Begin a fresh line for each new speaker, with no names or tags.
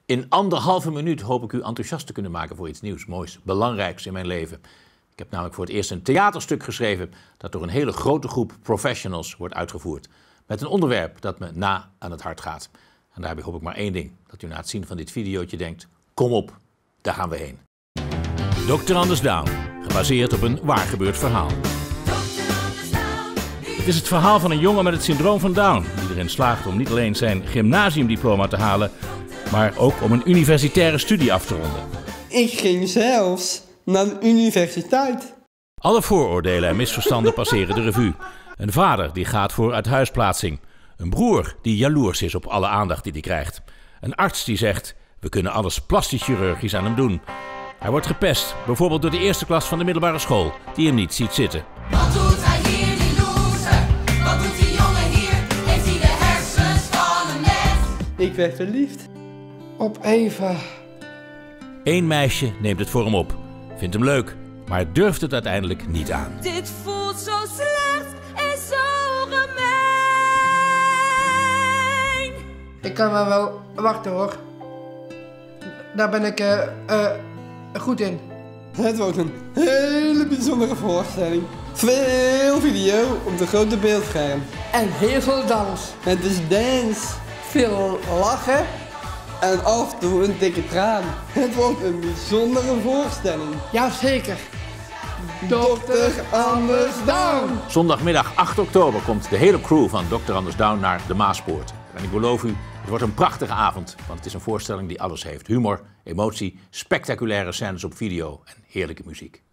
In 1,5 minuut hoop ik u enthousiast te kunnen maken voor iets nieuws, moois, belangrijks in mijn leven. Ik heb namelijk voor het eerst een theaterstuk geschreven dat door een hele grote groep professionals wordt uitgevoerd. Met een onderwerp dat me na aan het hart gaat. En daarbij hoop ik maar één ding, dat u na het zien van dit videootje denkt, kom op, daar gaan we heen. Dr. Anders Down, gebaseerd op een waargebeurd verhaal. Het is het verhaal van een jongen met het syndroom van Down, die erin slaagt om niet alleen zijn gymnasiumdiploma te halen, maar ook om een universitaire studie af te ronden.
Ik ging zelfs naar de universiteit.
Alle vooroordelen en misverstanden passeren de revue. Een vader die gaat voor uithuisplaatsing. Een broer die jaloers is op alle aandacht die hij krijgt. Een arts die zegt, we kunnen alles plastisch chirurgisch aan hem doen. Hij wordt gepest, bijvoorbeeld door de eerste klas van de middelbare school, die hem niet ziet zitten.
Wat doet hij hier, die loser? Wat doet die jongen hier? Heeft hij de hersens van een mes?
Ik werd verliefd.
Op Eva.
Eén meisje neemt het voor hem op, vindt hem leuk, maar durft het uiteindelijk niet aan.
Dit voelt zo slecht en zo gemeen.
Ik kan wel wachten hoor. Daar ben ik goed in.
Het wordt een hele bijzondere voorstelling. Veel video op de grote beeldscherm.
En heel veel dans.
Het is dance, veel lachen en af en toe een dikke traan. Het wordt een bijzondere voorstelling.
Jazeker.
Dr. Anders Down.
Zondagmiddag 8 oktober komt de hele crew van Dr. Anders Down naar de Maaspoort. En ik beloof u, het wordt een prachtige avond, want het is een voorstelling die alles heeft. Humor, emotie, spectaculaire scènes op video en heerlijke muziek.